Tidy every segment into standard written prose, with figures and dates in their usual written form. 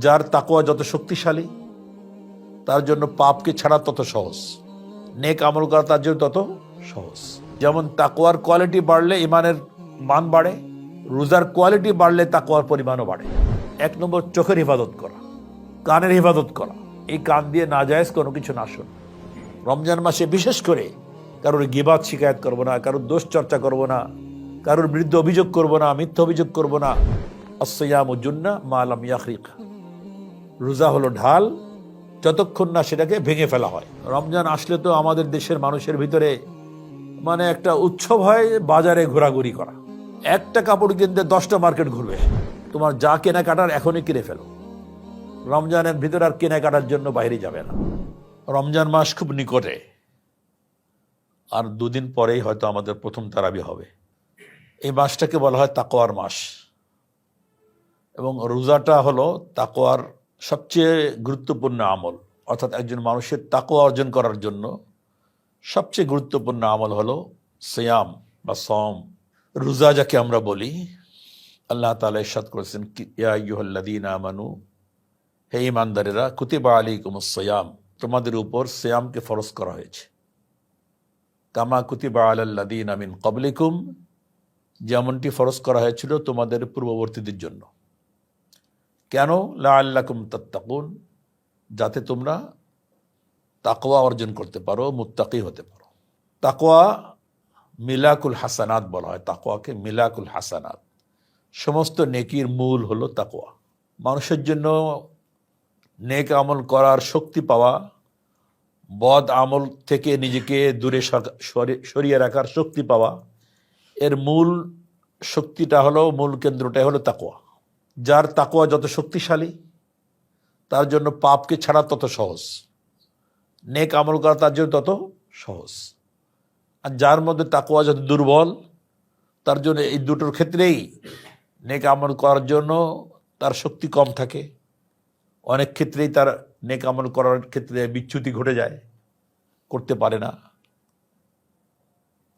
যার তাকওয়া যত শক্তিশালী তার জন্য পাপকে ছাড়া তত সহজ, নেক আমল করা তার জন্য তত সহজ। যেমন তাকওয়ার কোয়ালিটি বাড়লে ইমানের মান বাড়ে, রোজার কোয়ালিটি বাড়লে তাকওয়ার পরিমাণও বাড়ে। 1 নম্বর, চোখের হিফাজত করা, কানের হিফাজত করা। এই কান দিয়ে নাজায়েজ কোনো কিছু না শোন। রমজান মাসে বিশেষ করে কারোর গিবাত শিকায়ত করবো না, কারোর দোষ চর্চা করবো না, কারোর বিরুদ্ধে অভিযোগ করবো না, মিথ্যা অভিযোগ করবো না। আসসিয়ামু জুন্না মা লাম ইয়াখরিক। রোজা হলো ঢাল, যতক্ষণ না সেটাকে ভেঙে ফেলা হয়। রমজান আসলে তো আমাদের দেশের মানুষের ভিতরে মানে একটা উৎসব হয় বাজারে ঘোরাঘুরি করা। একটা কাপড় কিনতে 10টা মার্কেট ঘুরবে। তোমার যা কেনাকাটার এখনই কিনে ফেলো, রমজানের ভিতরে আর কেনাকাটার জন্য বাইরে যাবে না। রমজান মাস খুব নিকটে, আর 2 দিন পরেই হয়তো আমাদের প্রথম তারাবি হবে। এই মাসটাকে বলা হয় তাকওয়ার মাস, এবং রোজাটা হলো তাকওয়ার সবচেয়ে গুরুত্বপূর্ণ আমল। অর্থাৎ একজন মানুষের তাকওয়া অর্জন করার জন্য সবচেয়ে গুরুত্বপূর্ণ আমল হলো সিয়াম বা সওম। রোজা যাকে আমরা বলি, আল্লাহ তাআলা ইরশাদ করেছেন, ইয়া আইয়ুহাল্লাযীনা আমানু, হে ঈমানদারেরা, কুতিবা আলাইকুমুস সিয়াম, তোমাদের উপর সিয়ামকে ফরজ করা হয়েছে। কামা কুতিবা আলাল্লাযীনা মিন ক্বাবলিকুম, যেমনটি ফরজ করা হয়েছিল তোমাদের পূর্ববর্তীদের জন্য। কেন? লাআল্লাকুম তাত্তাকুন, যাতে তোমরা তাকওয়া অর্জন করতে পারো, মুত্তাকি হতে পারো। তাকওয়া মিলাকুল হাসানাত বলা হয়, তাকওয়াকে মিলাকুল হাসানাত। সমস্ত নেকির মূল হলো তাকওয়া। মানুষের জন্য নেক আমল করার শক্তি পাওয়া, বদ আমল থেকে নিজেকে দূরে সরিয়ে রাখার শক্তি পাওয়া, এর মূল শক্তিটা হলো, মূল কেন্দ্রটাই হলো তাকওয়া। যার তাকওয়া যত শক্তিশালী তার জন্য পাপকে ছাড়া তত সহজ, নেক আমল করা তার জন্য তত সহজ। আর যার মধ্যে তাকওয়া যত দুর্বল তার জন্য এই দুটোর ক্ষেত্রেই নেক আমল করার জন্য তার শক্তি কম থাকে। অনেক ক্ষেত্রেই তার নেক আমল করার ক্ষেত্রে বিচ্যুতি ঘটে যায়, করতে পারে না।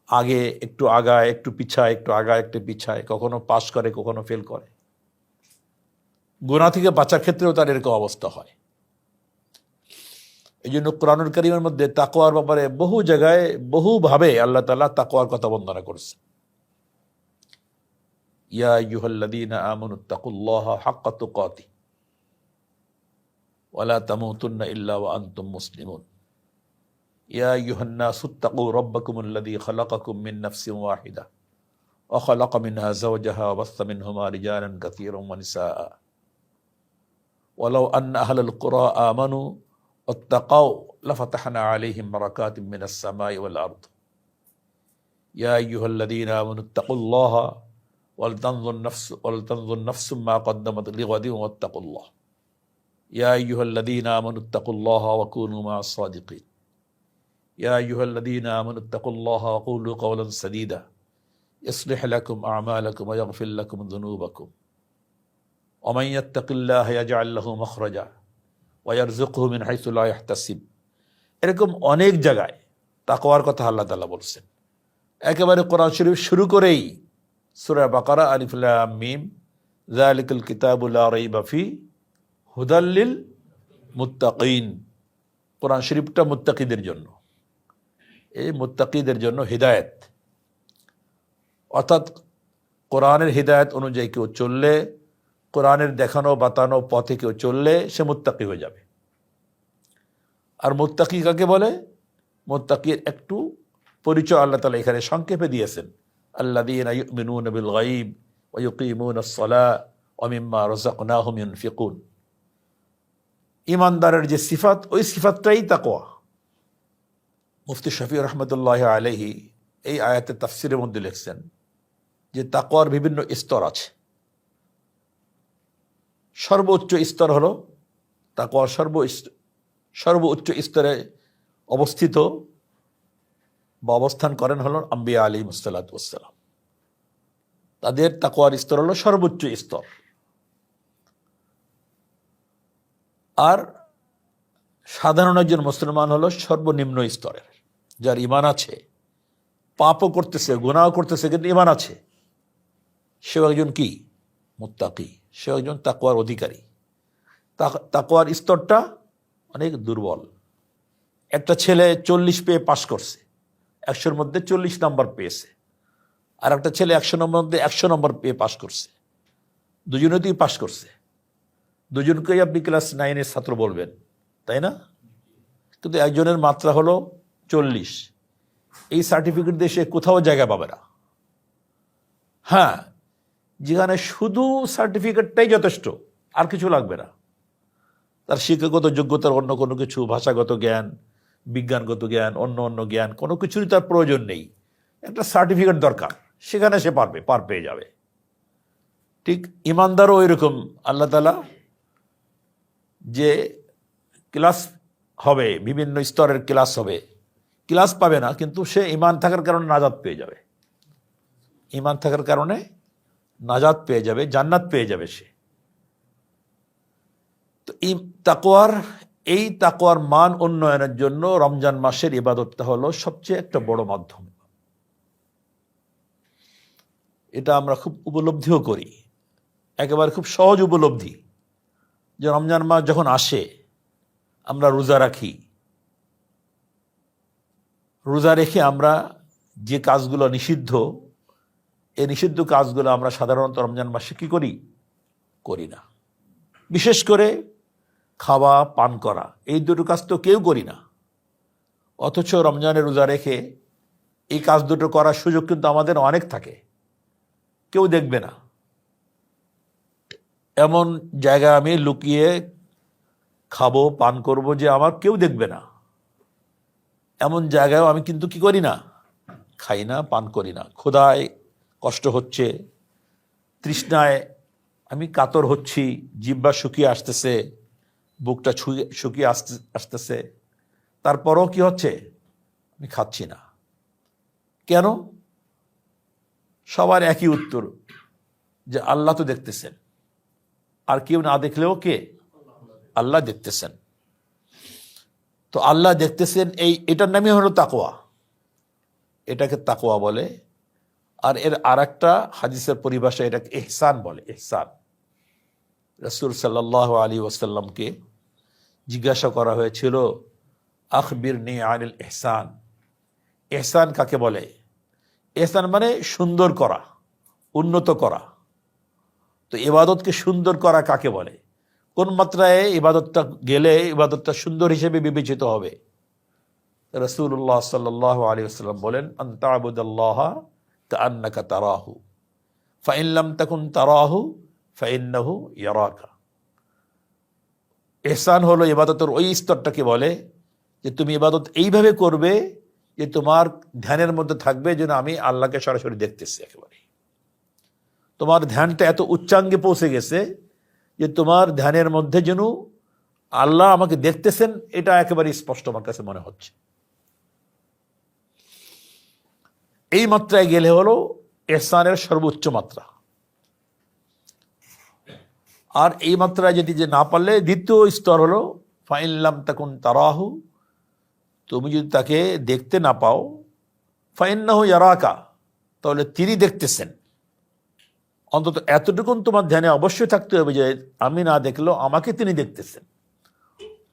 আগে একটু আগায়, একটু পিছায়, একটু আগায়, একটু পিছায়, কখনো পাস করে, কখনো ফেল করে। গুনাহ থেকে বাঁচার ক্ষেত্রেও তার এরকম অবস্থা হয়। এই জন্য কোরআনুল কারীমের মধ্যে তাকওয়ার ব্যাপারে বহু জায়গায় বহুভাবে আল্লাহ তাআলা তাকওয়ার কথা বর্ণনা করেছেন। ইয়া আইয়ুহাল্লাযীনা আমানুত্তাকুল্লাহা হাক্কা তুকাতিহি ওয়া লা তামুতুন্না ইল্লা ওয়া আনতুম মুসলিমুন। ইয়া আইয়ুহান নাসুত্তাকু রাব্বাকুমুল্লাযী খালাকাকুম মিন নাফসিন ওয়াহিদা ওয়া খালাকা মিনহা যাওজাহা ওয়া বাসসা মিনহুমা রিজালান কাসীরান ওয়া নিসাআ ওয়ালাউ আন্না আহলাল কুরা আমানু ওয়াত্তাকাউ লাফাতাহনা আলাইহিম বারাকাতিম মিনাস সামাই ওয়াল আরদ। ইয়া আইয়ুহাল্লাযীনা আমানুত্তাকুল্লাহা ওয়ালতানজুর নাফসুম মা কদ্দামাত লিগাদিন ওয়াত্তাকুল্লাহ। ইয়া আইয়ুহাল্লাযীনা আমানুত্তাকুল্লাহা ওয়া কুনু মা'আস সাদিকিন। ইয়া আইয়ুহাল্লাযীনা আমানুত্তাকুল্লাহা ওয়া কুলু কওলান সাদীদা ইসলিহ লাকুম আ'মালাকুম ওয়া ইয়াগফির লাকুম যুনুবাকুম ওয়া মান ইয়াত্তাকিল্লাহা ইয়াজআল লাহু মাখরাজা ওয়া ইয়ারযুকহু মিন হাইসু লা ইয়াহতাসিব। এরকম অনেক জায়গায় তাকওয়ার কথা আল্লাহ তাআলা বলছেন। একেবারে কোরআন শরীফ শুরু করেই সূরা বাকারা, আলিফ লাম মিম, যালিকাল কিতাবু লা রাইবা ফি হুদাল লিল মুত্তাকিন। কোরআন শরীফটা মুত্তাকিদের জন্য, এই মুত্তাকিদের জন্য হিদায়াত। অর্থাৎ কোরআনের হিদায়াত অনুযায়ী কেউ চললে, কোরআনের দেখানো বাতানো পথে কেউ চললে সে মুত্তাকি হয়ে যাবে। আর মুত্তাকি কাকে বলে? মুত্তাকির একটু পরিচয় আল্লাহ তাআলা এখানে সংক্ষেপে দিয়েছেন। আল্লাযীনা ইউমিনুনা বিল গায়ব ওয়া ইউকিমুনাস সালাহ ওয়া মিম্মা রাযাকনাহুম ইউনফিকুন। ঈমানদারের যে সিফাত, ওই সিফাতটাই তাকওয়া। মুফতি শফি রহমতুল্লাহ আলাইহি এই আয়াতের তাফসিরের মধ্যে লিখছেন যে তাকওয়ার বিভিন্ন স্তর আছে। সর্বোচ্চ স্তর হলো তাকওয়ার সর্বোচ্চ স্তরে অবস্থিত বা অবস্থান করেন হলো আম্বিয়া আলাইহিস সালাতু ওয়াস সালাম। তাদের তাকওয়ার স্তর হলো সর্বোচ্চ স্তর। আর সাধারণ একজন মুসলমান হলো সর্বনিম্ন স্তরের, যার ঈমান আছে, পাপও করতেছে, গুনাহও করতেছে, কিন্তু ঈমান আছে, সেও একজন কি? মুত্তাকি, সেও একজন তাকওয়ার অধিকারী। তাকওয়ার স্তরটা অনেক দুর্বল। একটা ছেলে 40 পেয়ে পাশ করছে, 100-র মধ্যে 40 নম্বর পেয়েছে, আর একটা ছেলে 100 নম্বর মধ্যে 100 নম্বর পেয়ে পাশ করছে। দুজনেতেই পাশ করছে, দুজনকেই আপনি ক্লাস 9-এর ছাত্র বলবেন, তাই না? কিন্তু একজনের মাত্রা হলো 40। এই সার্টিফিকেট দিয়ে সে কোথাও জায়গা পাবে না। হ্যাঁ, যেখানে শুধু সার্টিফিকেটটাই যথেষ্ট, আর কিছু লাগবে না। তার শিক্ষাগত যোগ্যতার অন্য কোনো কিছু, ভাষাগত জ্ঞান, বিজ্ঞানগত জ্ঞান, অন্য অন্য জ্ঞান, কোনো কিছুরই তার প্রয়োজন নেই। একটা সার্টিফিকেট দরকার, সেখানে সে পার পেয়ে যাবে। ঠিক ইমানদারও ওই রকম। আল্লাহ তাআলা যে ক্লাস হবে, বিভিন্ন স্তরের ক্লাস হবে, ক্লাস পাবে না, কিন্তু সে ঈমান থাকার কারণে নাজাত পেয়ে যাবে। ঈমান থাকার কারণে নাজাত পেয়ে যাবে, জান্নাত পেয়ে যাবে সে। তো এই তাকওয়ার মান উন্নয়নের জন্য রমজান মাসের ইবাদতটা হলো সবচেয়ে একটা বড় মাধ্যম। এটা আমরা খুব উপলব্ধিও করি, একেবারে খুব সহজ উপলব্ধি, যে রমজান মাস যখন আসে আমরা রোজা রাখি। রোজা রেখে আমরা যে কাজগুলো নিষিদ্ধ, এই নিষিদ্ধ কাজগুলো আমরা সাধারণত রমজান মাসে কি করি না। বিশেষ করে খাওয়া পান করা, এই দুটো কাজ তো কেউ করি না। অথচ রমজানের রোজা রেখে এই কাজ দুটো করার সুযোগ কিন্তু আমাদের অনেক থাকে, কেউ দেখবে না। এমন জায়গা আমি লুকিয়ে খাবো পান করব যে আমার কেউ দেখবে না, এমন জায়গায়ও আমি কিন্তু কি করি না, খাই না, পান করি না। ক্ষুধায় কষ্ট হচ্ছে, তৃষ্ণায় আমি কাতর হচ্ছি, জিহ্বা শুকিয়ে আসতেছে, বুকটা শুকিয়ে আসতেছে, তারপরও কি হচ্ছে, আমি খাচ্ছি না। কেন? সবার একই উত্তর, যে আল্লাহ তো দেখতেছেন, আর কেউ না দেখলেও কে, আল্লাহ দেখতেছেন। তো আল্লাহ দেখতেছেন, এটার নামই হলো তাকওয়া, এটাকে তাকওয়া বলে। আর এর আর একটা হাদিসের পরিভাষা এটাকে ইহসান বলে। ইহসান, রাসূল সাল্লাল্লাহু আলাইহি ওয়াসাল্লামকে জিজ্ঞাসা করা হয়েছিল, আখবিরনি আনিল ইহসান, ইহসান কাকে বলে? ইহসান মানে সুন্দর করা, উন্নত করা। তো ইবাদতকে সুন্দর করা কাকে বলে? কোন মাত্রায় ইবাদতটা গেলে ইবাদতটা সুন্দর হিসেবে বিবেচিত হবে? রাসূলুল্লাহ সাল্লাল্লাহু আলাইহি ওয়াসাল্লাম বলেন, আন তা'বুদাল্লাহা কাআন্নাকা তারাহু ফাইন লাম তাকুন তারাহু ফাইন্নাহু ইয়ারাকা। ইহসান হলো ইবাদতের ওই স্তরটাকে বলে যে তুমি ইবাদত এইভাবে করবে যে তোমার ধ্যানের মধ্যে থাকবে যেন আমি আল্লাহকে সরাসরি দেখতেছি। একেবারে তোমার ধ্যানটা এত উচ্চাঙ্গে পৌঁছে গেছে যে তোমার ধ্যানের মধ্যে যেন আল্লাহ আমাকে দেখতেছেন, এটা একেবারে স্পষ্ট আমার কাছে মনে হচ্ছে। এই মাত্রায় গেলে হলো ইহসানের সর্বোচ্চ মাত্রা। আর এই মাত্রায় যদি না পারলে দ্বিতীয় স্তর হলো ফাইন লাম তাকুন তারাহু, তুমি যদি তাকে দেখতে না পাও, ফাইন্নাহু ইয়ারাকা, তাহলে তিনি দেখতেছেন। অন্তত এতটুকুন তোমার ধ্যানে অবশ্যই থাকতে হবে যে আমি না দেখলেও আমাকে তিনি দেখতেছেন।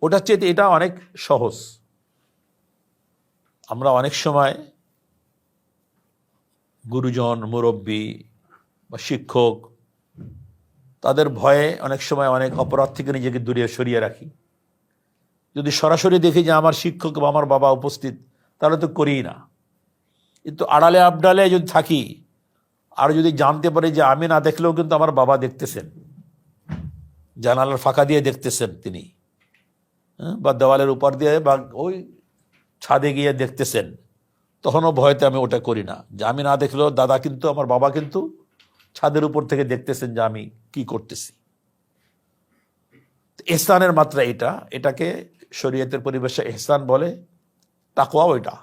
ওটা চেয়ে এটা অনেক সহজ। আমরা অনেক সময় গুরুজন, মুরব্বী বা শিক্ষক, তাদের ভয়ে অনেক সময় অনেক অপরাধ থেকে নিজেকে দূরে সরিয়ে রাখি। যদি সরাসরি দেখি যে আমার শিক্ষক বা আমার বাবা উপস্থিত, তাহলে তো করিই না। কিন্তু আড়ালে আবডালে যদি থাকি, আর যদি জানতে পারি যে আমি না দেখলেও কিন্তু আমার বাবা দেখতেছেন, জানালার ফাঁকা দিয়ে দেখতেছেন তিনি, বা দেওয়ালের উপর দিয়ে বা ওই ছাদে গিয়ে দেখতেছেন, তখনও ভয়তে আমি ওটা করি না। যে আমি না দেখলেও দাদা কিন্তু, আমার বাবা কিন্তু ছাদের উপর থেকে দেখতেছেন যে আমি কি করতেছি। ইহসানের মাত্রা এটাকে শরীয়তের পরিবেশে ইহসান বলে। তাকওয়া ওইটা,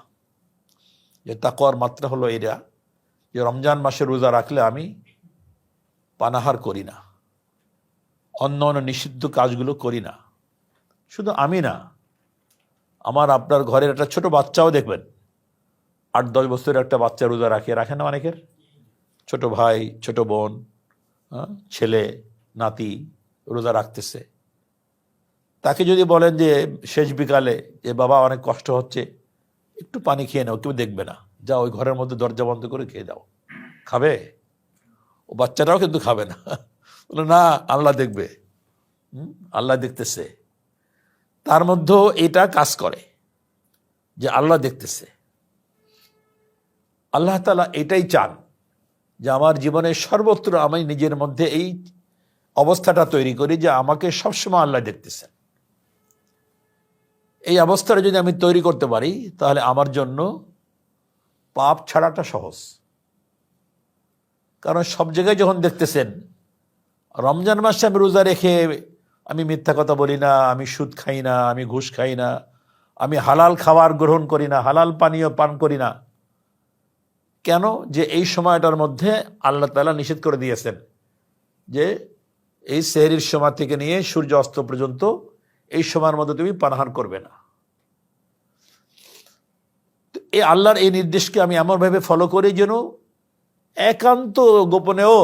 যে তাকওয়ার মাত্রা হলো এটা, যে রমজান মাসে রোজা রাখলে আমি পানাহার করি না, অন্য অন্য নিষিদ্ধ কাজগুলো করি না। শুধু আমি না, আমার আপনার ঘরের একটা ছোট বাচ্চাও দেখবেন, 8-10 বছরের একটা বাচ্চা রোজা রাখে না অনেকের, ছোট ভাই, ছোট বোন, ছেলে, নাতি রোজা রাখতেছে। তাকে যদি বলেন যে শেষ বিকালে যে বাবা অনেক কষ্ট হচ্ছে, একটু পানি খেয়ে নাও, কেউ দেখবে না, যা ওই ঘরের মধ্যে দরজা বন্ধ করে খেয়ে দাও, খাবে? ও বাচ্চাটাও কিন্তু খাবে না, বলে না আল্লাহ দেখবে। আল্লাহ দেখতেছে। তার মধ্যেও এটা কাজ করে যে আল্লাহ দেখতেছে। আল্লাহ তাআলা এটাই চান যে আমার জীবনের সর্বত্র আমি নিজের মধ্যে এই অবস্থাটা তৈরি করি যে আমাকে সবসময় আল্লাহ দেখতেছেন। এই অবস্থাটা যদি আমি তৈরি করতে পারি তাহলে আমার জন্য পাপ ছাড়াটা সহজ। কারণ সব জায়গায় যখন দেখতেছেন, রমজান মাসে আমি রোজা রেখে আমি মিথ্যা কথা বলি না, আমি সুদ খাই না, আমি ঘুষ খাই না, আমি হালাল খাবার গ্রহণ করি না, হালাল পানীয় পান করি না, কেন? যে এই সময়টার মধ্যে আল্লাহ তাআলা নিষেধ করে দিয়েছেন যে এই সেহরির সময় থেকে নিয়ে সূর্য অস্ত পর্যন্ত এই সময়ের মধ্যে তুমি পানাহার করবে না। এই আল্লাহর এই নির্দেশকে আমি এমনভাবে ফলো করি যেন একান্ত গোপনেও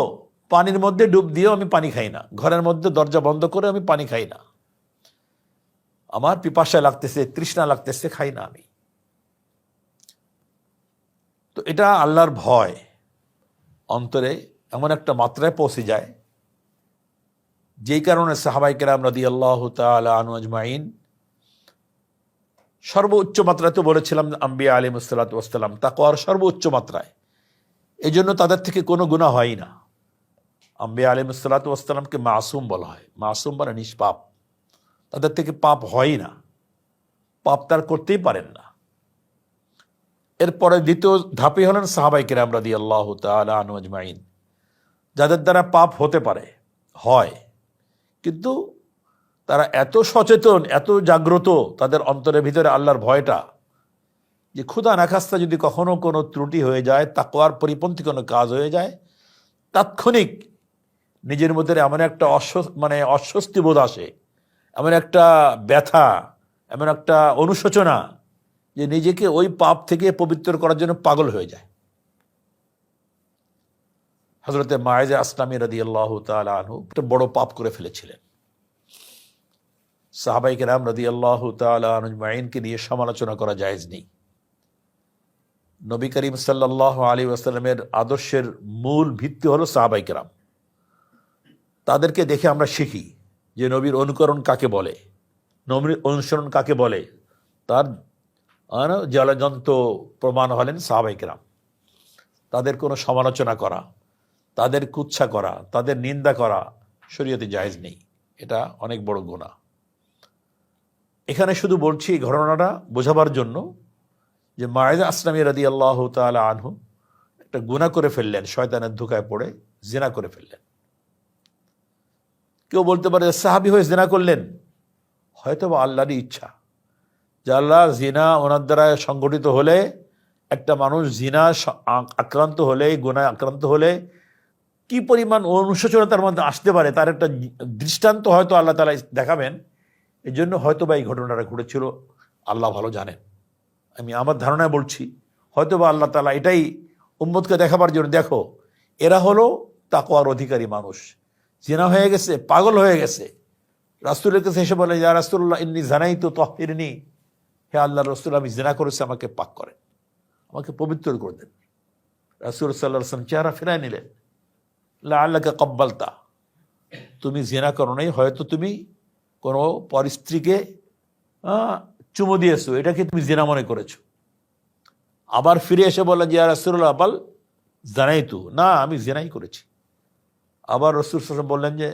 পানির মধ্যে ডুব দিয়েও আমি পানি খাই না, ঘরের মধ্যে দরজা বন্ধ করে আমি পানি খাই না। আমার পিপাসা লাগতেছে, তৃষ্ণা লাগতেছে, খাই না আমি। তো এটা আল্লাহর ভয় অন্তরে এমন একটা মাত্রায় পৌঁছে যায়, যেই কারণে সাহাবায়ে কেরাম রাদিয়াল্লাহু তাআলা আনহু আজমাইন সর্বোচ্চ মাত্রায়, তো বলেছিলাম আম্বিয়া আলাইহিস সালাতু ওয়াস সালাম তাকওয়ার সর্বোচ্চ মাত্রায়, এই জন্য তাদের থেকে কোনো গুনাহ হয় না। আম্বিয়া আলাইহিস সালাতু ওয়াস সালামকে মাসুম বলা হয়। মাসুম মানে নিষ্পাপ, তাদের থেকে পাপ হয় না, পাপ তার করতেই পারেন না। এরপরে দ্বিতীয় ধাপে হলেন সাহাবায়ে কেরাম রাদিয়াল্লাহু তাআলা আনহু আজমাইন, যাদের দ্বারা পাপ হতে পারে, হয়, কিন্তু তারা এত সচেতন, এত জাগ্রত তাদের অন্তরের ভিতরে আল্লাহর ভয়টা, যে ক্ষুধা নাখাস্তা যদি কখনো কোনো ত্রুটি হয়ে যায়, তাকওয়ার পরিপন্থী কোনো কাজ হয়ে যায়, তাৎক্ষণিক নিজের মধ্যে এমন একটা অস্বস্তি বোধ আসে, এমন একটা ব্যথা, এমন একটা অনুশোচনা, যে নিজেকে ওই পাপ থেকে পবিত্র করার জন্য পাগল হয়ে যায়। হযরতে মায়েজে আসলামী রাদিয়াল্লাহু তাআলা আনহু একটা বড় পাপ করে ফেলেছিলেন। সাহাবায়ে কেরাম রাদিয়াল্লাহু তাআলা আনহু আজমাইনকে নিয়ে সমালোচনা করা জায়েজ নেই। নবী করিম সাল্লাল্লাহু আলাইহি ওয়াসাল্লামের আদর্শের মূল ভিত্তি হলো সাহাবায়ে কেরাম। তাদেরকে দেখে আমরা শিখি যে নবীর অনুকরণ কাকে বলে, নবীর অনুসরণ কাকে বলে, তার জ্বলজ্বন্ত প্রমাণ হলেন সাহাবায়ে কেরাম। তাদের কোনো সমালোচনা করা, তাদের কুৎসা করা, তাদের নিন্দা করা শরীয়তে জায়েজ নেই। এটা অনেক বড় গুনাহ। এখানে শুধু বলছি এই ঘটনাটা বোঝাবার জন্য যে মায়েজা আসলামী রাদিয়াল্লাহু তাআলা আনহু একটা গুনাহ করে ফেললেন, শয়তানের ধোঁকায় পড়ে জিনা করে ফেললেন। কেউ বলতে পারে সাহাবী হয়ে জিনা করলেন, হয়তো বা আল্লাহরই ইচ্ছা যে আল্লাহ জিনা ওনার দ্বারা সংগঠিত হলে, একটা মানুষ জিনা আক্রান্ত হলে, গুনায় আক্রান্ত হলে কি পরিমাণ অনুশোচনা তার মধ্যে আসতে পারে তার একটা দৃষ্টান্ত হয়তো আল্লাহ তাআলা দেখাবেন। এই জন্য হয়তো বা এই ঘটনাটা ঘটেছিল, আল্লাহ ভালো জানেন। আমি আমার ধারণায় বলছি, হয়তো বা আল্লাহ তাআলা এটাই উম্মতকে দেখাবার জন্য, দেখো এরা হলো তাকওয়ার অধিকারী মানুষ, জিনা হয়ে গেছে, পাগল হয়ে গেছে, রাসূলের কাছে এসে বলে, ইয়া রাসূলুল্লাহ ইন্নী জানাইতু তাহহিরনি, হে আল্লাহর রাসূল আমি জিনা করেছি, আমাকে পাক করেন, আমাকে পবিত্র করে দেন। রাসূল সাল্লাল্লাহু আলাইহি ওয়াসাল্লাম চেহারা ফিরায় নিলেন, লাআল্লাকা ক্বাব্বালতা, তুমি জিনা করো নাই, হয়তো তুমি কোনো পরস্ত্রীকে চুমু দিয়েছো, এটাকে তুমি জিনা মনে করেছো। আবার ফিরে এসে বললেন, ইয়া রাসূলুল্লাহ বাল জানাইতু, না আমি জিনাই করেছি। আবার রাসূল সাল্লাল্লাহু আলাইহি ওয়াসাল্লাম বললেন যে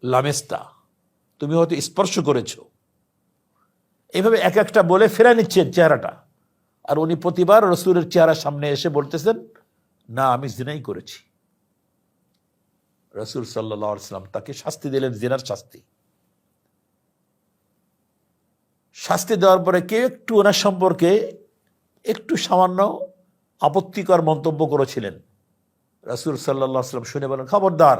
লামেস্তা, তুমি হয়তো স্পর্শ করেছো। এইভাবে এক একটা বলে ফেরা নিচ্ছেন চেহারাটা, আর উনি প্রতিবার রাসূলের চেহারার সামনে এসে বলতেছেন, না আমি জিনাই করেছি। রাসূল সাল্লাল্লাহু আলাইহি ওয়াসাল্লাম তাকে শাস্তি দিলেন, জিনার শাস্তি। শাস্তি দেওয়ার পরে কেউ একটু ওনার সম্পর্কে একটু সামান্য আপত্তিকর মন্তব্য করেছিলেন। রাসূল সাল্লাল্লাহু আলাইহি ওয়াসাল্লাম শুনে বলেন, খবরদার,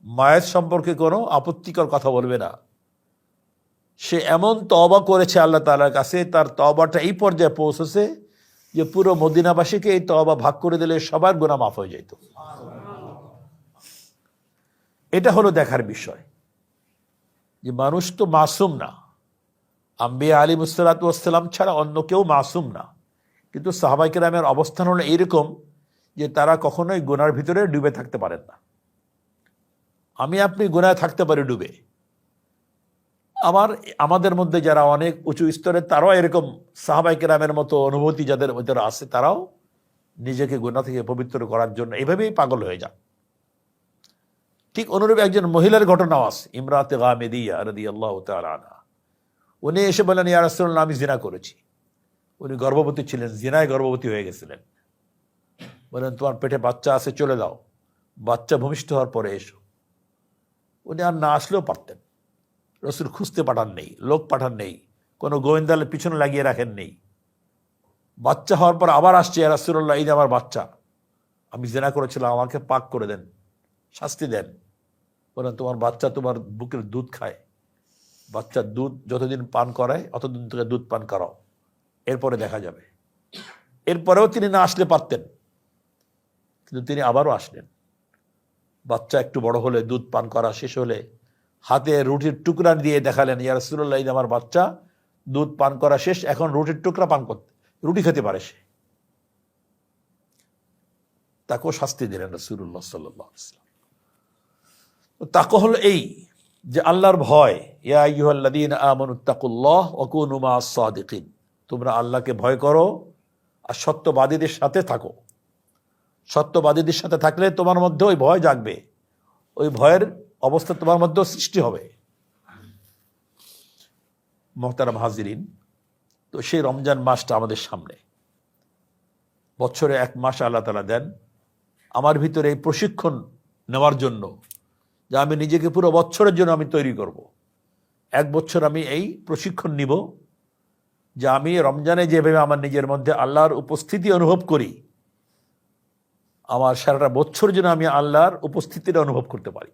মায়ের সম্পর্কে কোনো আপত্তিকর কথা বলবে না। সে এমন তওবা করেছে আল্লাহ তাআলার কাছে, তার তওবাটা এই পর্যায়ে পৌঁছেছে যে পুরো মদিনাবাসীকে এই তওবা ভাগ করে দিলে সবার গুনাহ মাফ হয়ে যেত। এটা হলো দেখার বিষয় যে মানুষ তো মাসুম না, আম্বিয়া আলিমুসসালাম ছাড়া অন্য কেউ মাসুম না, কিন্তু সাহাবায়ে কেরামের অবস্থান হলো এইরকম যে তারা কখনোই গুনার ভিতরে ডুবে থাকতে পারেন না। আমি আপনি গুনায় থাকতে পারি ডুবে, আমাদের মধ্যে যারা অনেক উঁচু স্তরে তারাও এরকম সাহাবায়ে কেরামের মতো অনুভূতি যাদের ভিতরে আছে, তারাও নিজেকে গুনাহ থেকে পবিত্র করার জন্য এভাবেই পাগল হয়ে যান। ঠিক অনুরূপ একজন মহিলার ঘটনাও আছে, ইমরাতে গামিদিয়া রাদিয়াল্লাহু তাআলা আনহা। উনি এসে বলেন, ইয়া রাসূলুল্লাহ, আমি জিনা করেছি। উনি গর্ভবতী ছিলেন, জিনায় গর্ভবতী হয়ে গেছিলেন। বলেন, তোমার পেটে বাচ্চা আছে, চলে যাও, বাচ্চা ভূমিষ্ঠ হওয়ার পরে এসো। উনি আর না আসলেও পারতেন, রসুল খুঁজতে পাঠান নেই, লোক পাঠান নেই, কোনো গোয়েন্দালের পিছনে লাগিয়ে রাখেন নেই। বাচ্চা হওয়ার পর আবার আসছে, ইয়া রাসূলুল্লাহ, এই যে আমার বাচ্চা, আমি জিনা করেছিলাম, আমাকে পাক করে দেন, শাস্তি দেন। বলেন, তোমার বাচ্চা তোমার বুকের দুধ খায়, বাচ্চার দুধ যতদিন পান করায় অতদিন থেকে দুধ পান করাও, এরপরে দেখা যাবে। এরপরেও তিনি না আসলে পারতেন, কিন্তু তিনি আবারও আসলেন। বাচ্চা একটু বড় হলে, দুধ পান করা শেষ হলে, হাতে রুটির টুকরা দিয়ে দেখালেন, ইয়া রাসূলুল্লাহ, এই যে আমার বাচ্চা, দুধ পান করা শেষ, এখন রুটির টুকরা পান করতে, রুটি খেতে পারে সে। তাকেও শাস্তি দিলেন রাসূলুল্লাহ সাল্লাল্লাহু আলাইহি ওয়াসাল্লাম। তাকওয়া হলো এই যে আল্লাহর ভয়, ইয়া আইয়ুহাল্লাযীনা আমানুত্তাকুল্লাহ ওয়া কুনু মাআস সাদিকিন, তোমরা আল্লাহকে ভয় করো আর সত্যবাদীদের সাথে থাকো। সত্যবাদীদের সাথে থাকলে তোমার মধ্যে ওই ভয় জাগবে, ওই ভয়ের অবস্থা তোমার মধ্যে সৃষ্টি হবে। মুহতারাম হাজিরিন, তো সেই রমজান মাসটা আমাদের সামনে, বছরে এক মাস আল্লাহ তাআলা দেন আমার ভিতরে এই প্রশিক্ষণ নেওয়ার জন্য, যে আমি নিজেকে পুরো বছরের জন্য আমি তৈরি করব। এক বছর আমি এই প্রশিক্ষণ নিব যে আমি রমজানে যেভাবে আমার নিজের মধ্যে আল্লাহর উপস্থিতি অনুভব করি, আমার সারাটা বছর যেন আমি আল্লাহর উপস্থিতিটা অনুভব করতে পারি।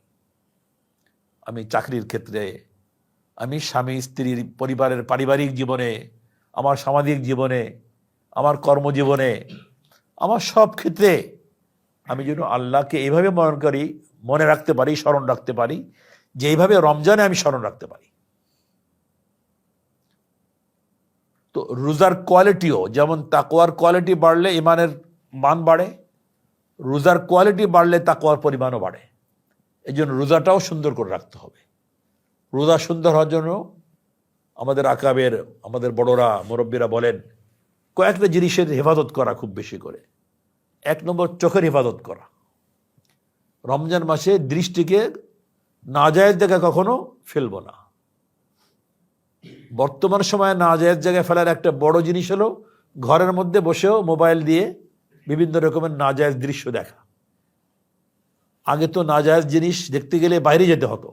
আমি চাকরির ক্ষেত্রে, আমি স্বামী স্ত্রীর পরিবারের পারিবারিক জীবনে, আমার সামাজিক জীবনে, আমার কর্মজীবনে, আমার সব ক্ষেত্রে আমি যেন আল্লাহকে এইভাবে মনে রাখতে পারি, স্মরণ রাখতে পারি, যে এইভাবে রমজানে আমি স্মরণ রাখতে পারি। তো রোজার কোয়ালিটিও যেমন, তাকওয়ার কোয়ালিটি বাড়লে ইমানের মান বাড়ে, রোজার কোয়ালিটি বাড়লে তাকওয়ার পরিমাণও বাড়ে। এই জন্য রোজাটাও সুন্দর করে রাখতে হবে। রোজা সুন্দর হওয়ার জন্য আমাদের আকাবের, আমাদের বড়রা, মুরব্বীরা বলেন, কয়েকটা জিনিসের হেফাজত করা খুব বেশি করে। এক নম্বর, চোখের হেফাজত করা। রমজান মাসে দৃষ্টিকে নাজায়েজ জায়গায় কখনো ফেলবো না। বর্তমান সময়ে নাজায়েজ জায়গায় ফেলার একটা বড় জিনিস হলো ঘরের মধ্যে বসেও মোবাইল দিয়ে বিভিন্ন রকমের নাজায়েজ দৃশ্য দেখা। আগে তো নাজায়েজ জিনিস দেখতে গেলে বাইরে যেতে হতো,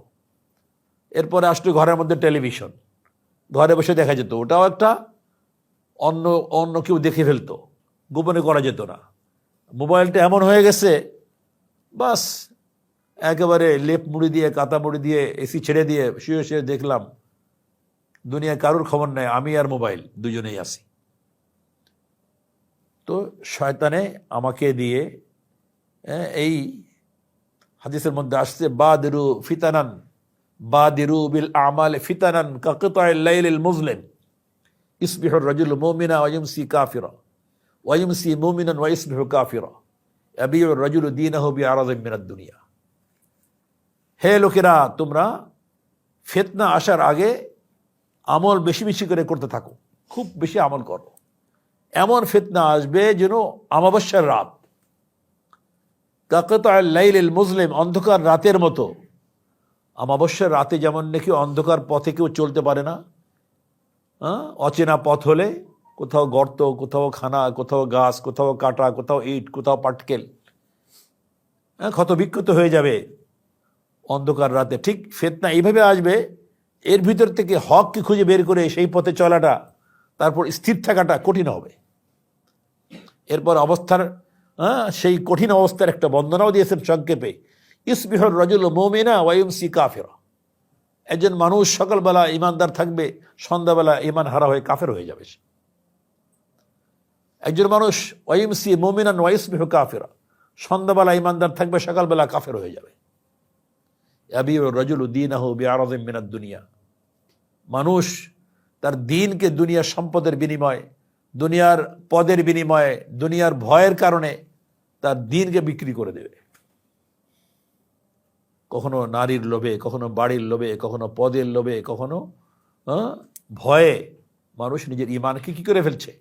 এরপরে আসতো ঘরের মধ্যে টেলিভিশন, ঘরে বসে দেখা যেত। ওটাও একটা অন্য কেউ দেখে ফেলতো, গোপনে করা যেত না। মোবাইলটা এমন হয়ে গেছে, বাস একেবারে লেপ মুড়ি দিয়ে, কাতা মুড়ি দিয়ে, এসি ছেড়ে দিয়ে শুয়ে শুয়ে দেখলাম, দুনিয়ায় কারোর খবর নেই, আমি আর মোবাইল দুজনেই আছি। তো শয়তানে আমাকে দিয়ে, এই হাদিসের মধ্যে আসছে, বাদিরু বিল আমাল ফিতানান কাকিতাইল লাইলিল মুজলিম ইসবিহুর রাজুলু মুমিনা ওয়া ইউমসি কাফিরা ওয়া ইউমসি মুমিনান ওয়া ইসবিহু কাফিরা ইয়াবিউর রাজুলু দীনাহু বিআরাদিন মিনাদ দুনিয়া। হে লোকেরা, তোমরা ফিতনা আসার আগে আমল বেশি বেশি করে করতে থাকো, খুব বেশি আমল করো। এমন ফিতনা আসবে যেন অমাবস্যার রাত, কাকিতাইল লাইলিল মুজলিম, অন্ধকার রাতের মতো। অমাবস্যার রাতে যেমন নাকি অন্ধকার পথে কেউ চলতে পারে না, অচেনা পথ হলে কোথাও গর্ত, কোথাও খানা, কোথাও গাছ, কোথাও কাটা, কোথাও ইট, কোথাও পাটকেল, ক্ষত বিক্ষত হয়ে যাবে অন্ধকার রাতে। ঠিক ফিতনা এইভাবে আসবে, এর ভিতর থেকে হককে খুঁজে বের করে সেই পথে চলাটা, তারপর স্থির থাকাটা কঠিন হবে। এরপর অবস্থার সেই কঠিন অবস্থার একটা বন্দনাও দিয়েছেন সংক্ষেপে, ইসবিহুর রাজুলু মুমিনা ওয়া ইউমসি কাফিরা। একজন মানুষ সকালবেলা ইমানদার থাকবে, সন্ধ্যাবেলা ইমান হারা হয়ে কাফের হয়ে যাবে। একজন মানুষ ওয়া ইউমসি মুমিনান ওয়া ইসবিহু কাফিরা, সন্ধ্যাবেলা ইমানদার থাকবে, সকালবেলা কাফের হয়ে যাবে। ইয়াবিউ রাজুলু দীনাহু বিআরাদিন মিনাদ দুনিয়া, মানুষ তার দিনকে দুনিয়ার সম্পদের বিনিময়ে, দুনিয়ার পদের বিনিময়ে, দুনিয়ার ভয়ের কারণে তার দিনকে বিক্রি করে দেবে। কখনো নারীর লোভে, কখনো বাড়ির লোভে, কখনো পদের লোভে, কখনো ভয়ে মানুষ নিজের ঈমানকে কি করে ফেলছে?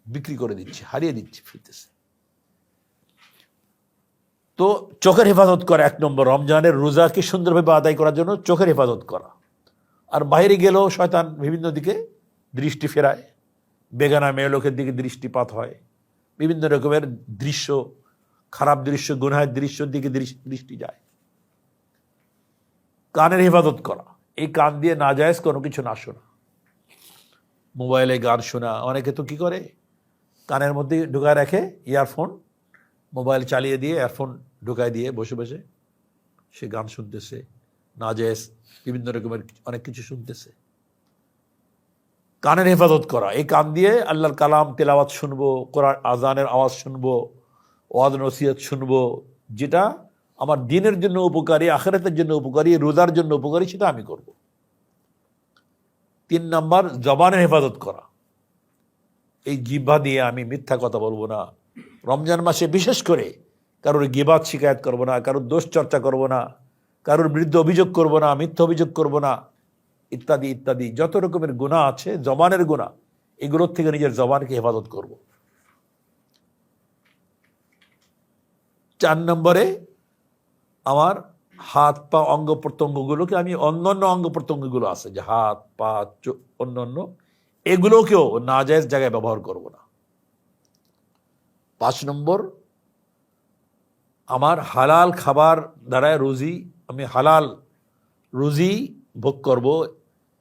বিক্রি করে দিচ্ছে, হারিয়ে দিচ্ছে, ফিরতেছে। তো চোখের হেফাজত করা 1 নম্বর, রমজানের রোজাকে সুন্দরভাবে আদায় করার জন্য চোখের হেফাজত করা। আর বাইরে গেলেও শয়তান বিভিন্ন দিকে দৃষ্টি ফেরায়, বেগানা মেয়ে লোকের দিকে দৃষ্টিপাত হয়, বিভিন্ন রকমের দৃশ্য, খারাপ দৃশ্য, গুনাহের দৃশ্যের দিকে দৃষ্টি যায়। কানের হেফাজত করা, এই কান দিয়ে নাজায়েজ কোনো কিছু না শোনা, মোবাইলে গান শোনা। অনেকে তো কি করে, কানের মধ্যে ঢুকায় রাখে ইয়ারফোন, মোবাইল চালিয়ে দিয়ে ইয়ারফোন ঢুকায় দিয়ে বসে বসে সে গান শুনতেছে, নাজায়েজ বিভিন্ন রকমের অনেক কিছু শুনতেছে। কানের হেফাজত করা, এই কান দিয়ে আল্লাহর কালাম তেলাওয়াত শুনবো, কোরআন আজানের আওয়াজ শুনবো, ওয়াজ নসিহত শুনবো, যেটা আমার দিনের জন্য উপকারী, আখিরাতের জন্য উপকারী, রোজার জন্য উপকারী, সেটা আমি করব। 3 নম্বর, জবানের হেফাজত করা, এই জিহ্বা দিয়ে আমি মিথ্যা কথা বলবো না। রমজান মাসে বিশেষ করে কারোর গিবাত শিকায়ত করব না, কারোর দোষ চর্চা করব না, কারোর বিরুদ্ধে অভিযোগ করব না, মিথ্যা অভিযোগ করব না, ইত্যাদি ইত্যাদি যত রকমের গুনাহ আছে, জবানের গুনাহ, এগুলোর থেকে নিজের জবানকে হেফাজত করব। 4 নম্বরে, আমার হাত পা অঙ্গ প্রত্যঙ্গগুলোকে আমি অন্যান্য অঙ্গ প্রত্যঙ্গগুলো আছে যে হাত পা অন্যান্য, এগুলোকেও নাজায়েজ জায়গায় ব্যবহার করব না। 5 নম্বর, আমার হালাল খাবার দ্বারা রুজি, আমি হালাল রুজি ভোগ করব,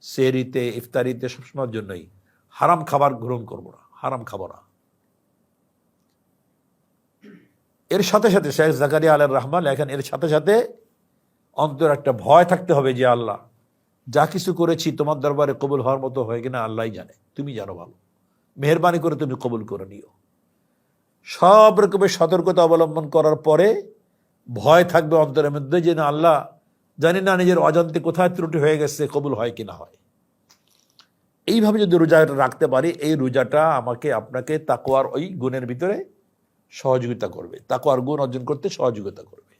সেহরিতে, ইফতারিতে, সবসময়ের জন্যই। হারাম খাবার গ্রহণ করব না, হারাম খাবো না। এর সাথে সাথে শেখ জাকারিয়া আলাইহির রহমান লেখেন, এর সাথে সাথে অন্তর একটা ভয় থাকতে হবে যে আল্লাহ, যা কিছু করেছি তোমার দরবারে কবুল হওয়ার মতো হয় কিনা আল্লাহই জানে, তুমি জানো ভালো, মেহেরবানি করে তুমি কবুল করে নিও। সব রকমের সতর্কতা অবলম্বন করার পরে ভয় থাকবে অন্তরের মধ্যে যে না, আল্লাহ জানি না নিজের অজান্তে কোথায় ত্রুটি হয়ে গেছে, কবুল হয় কিনা হয়। এইভাবে যদি রোজাটা রাখতে পারি, এই রোজাটা আমাকে আপনাকে তাকওয়ার ওই গুণের ভিতরে সহযোগিতা করবে, তাকওয়ার গুণ অর্জন করতে সহযোগিতা করবে।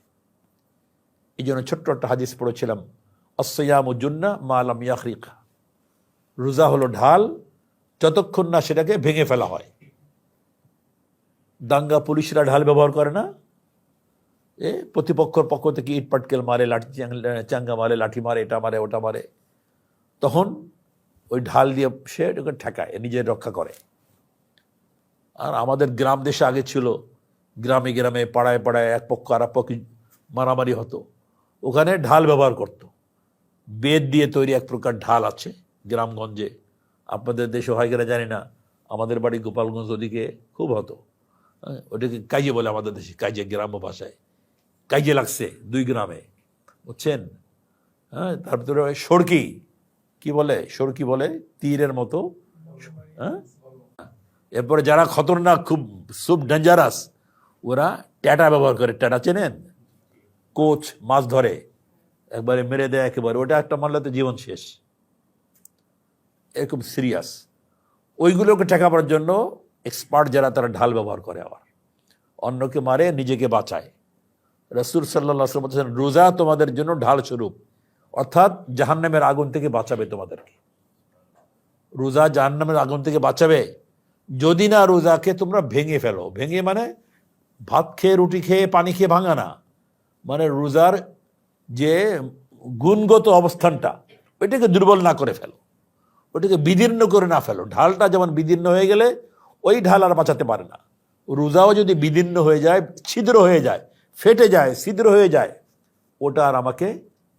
এই জন্য ছোট্ট একটা হাদিস পড়েছিলাম, আস-সিয়ামু জুন্নাহ মা লাম ইয়াখরিকা, রোজা হলো ঢাল, যতক্ষণ না সেটাকে ভেঙে ফেলা হয়। দাঙ্গা পুলিশরা ঢাল ব্যবহার করে না, প্রতিপক্ষর পক্ষ থেকে ইট পাটকেল মারে, লাঠি চাঙ্গা মারে, লাঠি মারে, এটা মারে, ওটা মারে, তখন ওই ঢাল দিয়ে সে এটাকে ঠেকায়, নিজের রক্ষা করে। আর আমাদের গ্রাম দেশে আগে ছিল, গ্রামে গ্রামে, পাড়ায় পাড়ায় এক পক্ষ আর এক পক্ষ মারামারি হতো, ওখানে ঢাল ব্যবহার করত। বেত দিয়ে তৈরি এক প্রকার ঢাল আছে গ্রামগঞ্জে, আপনাদের দেশে হয় কিনা জানি না, আমাদের বাড়ি গোপালগঞ্জ ওদিকে খুব হতো। ওটাকে কাইজে বলে আমাদের দেশে, কাইজে গ্রাম্য ভাষায়, কাইজে লাগছে 2 গ্রামে, বুঝছেন। হ্যাঁ, তার ভিতরে সড়কি, কি বলে, সড়কি বলে, তীরের মতো। হ্যাঁ, এরপরে যারা খতরনাক, খুব ডেঞ্জারাস, ওরা ট্যাটা ব্যবহার করে। ট্যাটা চেনেন? কোচ মাছ ধরে, একবারে মেরে দেয় একেবারে, ওটা একটা মারলে তো জীবন শেষ, এরকম সিরিয়াস। ওইগুলোকে ঠেকাবার জন্য এক্সপার্ট যারা, তারা ঢাল ব্যবহার করে, আবার অন্যকে মারে, নিজেকে বাঁচায়। রাসূল সাল্লাল্লাহু আলাইহি ওয়াসাল্লাম বলেছেন, রোজা তোমাদের জন্য ঢাল স্বরূপ, অর্থাৎ জাহান্নামের আগুন থেকে বাঁচাবে তোমাদেরকে। রোজা জাহান্নামের আগুন থেকে বাঁচাবে যদি না রোজাকে তোমরা ভেঙে ফেলো। ভেঙে মানে ভাত খেয়ে, রুটি খেয়ে, পানি খেয়ে ভাঙা না, মানে রোজার যে গুণগত অবস্থানটা, ওইটাকে দুর্বল না করে ফেলো, ওইটাকে বিদীর্ণ করে না ফেলো। ঢালটা যেমন বিদীর্ণ হয়ে গেলে ওই ঢাল আর বাঁচাতে পারে না, রোজাও যদি বিদীর্ণ হয়ে যায়, ছিদ্র হয়ে যায়, ফেটে যায়, ছিদ্র হয়ে যায়, ওটা আর আমাকে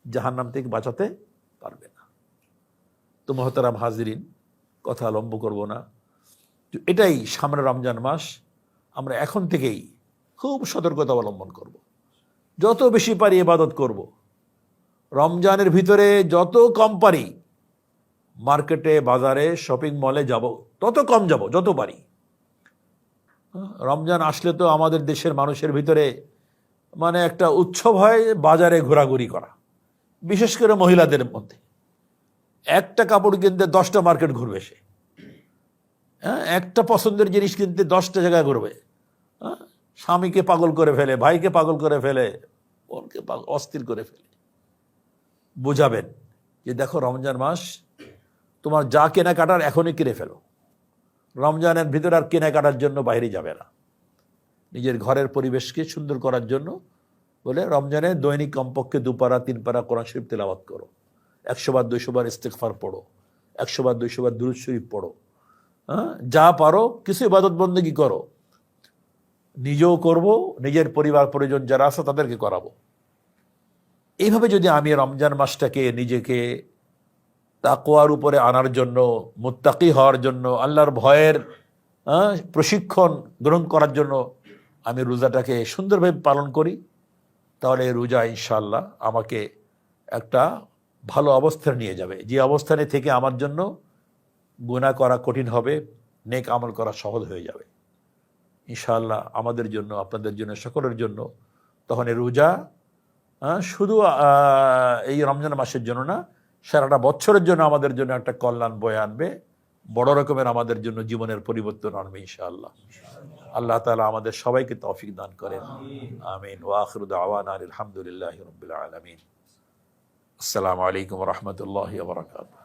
জাহান্নাম থেকে বাঁচাতে পারবে না। তো মহতারাম হাজিরিন, কথা লম্ব করব না, এটাই সামনে রমজান মাস, আমরা এখন থেকেই খুব সতর্কতা অবলম্বন করব, যত বেশি পারি ইবাদত করব। রমজানের ভিতরে যত কম পারি মার্কেটে, বাজারে, শপিং মলে যাব, তত কম যাব যত পারি। রমজান আসলে তো আমাদের দেশের মানুষের ভিতরে মানে একটা উৎসব হয় বাজারে ঘোরাঘুরি করা, বিশেষ করে মহিলাদের মধ্যে একটা কাপড় কিনতে 10টা মার্কেট ঘুরবে সে, হ্যাঁ, একটা পছন্দের জিনিস কিনতে 10টা জায়গায় ঘুরবে, হ্যাঁ, স্বামীকে পাগল করে ফেলে, ভাইকে পাগল করে ফেলে, ওকে অস্থির করে ফেলে। বুঝাবেন যে দেখো রমজান মাস, তোমার যা কেনাকাটার এখনই কিনে ফেলো, রমজানের ভিতরে আর কেনাকাটার জন্য বাইরে যাবে না, নিজের ঘরের পরিবেশকে সুন্দর করার জন্য বলে রমজানে দৈনিক কমপক্ষে 2 পারা 3 পারা কোরআন শরীফ তেলাওয়াত করো, 100 বার 200 বার ইস্তেগফার পড়ো, 100 বার 200 বার দুরূদ শরীফ পড়ো, হ্যাঁ, যা পারো কিছু ইবাদত বন্দেগী করো, নিজেও করব, নিজের পরিবার পরিজন যারা আছে তাদেরকে করাবো। এইভাবে যদি আমি রমজান মাসটাকে নিজেকে তাকওয়ার উপরে আনার জন্য, মুত্তাকি হওয়ার জন্য, আল্লাহর ভয়ের প্রশিক্ষণ গ্রহণ করার জন্য আমি রোজাটাকে সুন্দরভাবে পালন করি, তাহলে রোজা ইনশাআল্লাহ আমাকে একটা ভালো অবস্থানে নিয়ে যাবে, যে অবস্থানে থেকে আমার জন্য গুনাহ করা কঠিন হবে, নেক আমল করা সহজ হয়ে যাবে ইনশাআল্লাহ। আমাদের জন্য, আপনাদের জন্য, সকলের জন্য তখন এই রোজা শুধু এই রমজান মাসের জন্য না, সারাটা বছরের জন্য আমাদের জন্য একটা কল্যাণ বয়ে আনবে, বড় রকমের আমাদের জন্য জীবনের পরিবর্তন আনবে ইনশাআল্লাহ। আল্লাহ তাআলা আমাদের সবাইকে তৌফিক দান করেন, আমিন। ওয়া আখিরু দাওয়ানা আলহামদুলিল্লাহি রাব্বিল আলামিন। আসসালামু আলাইকুম ওয়া রাহমাতুল্লাহি ওয়া বারাকাতুহু।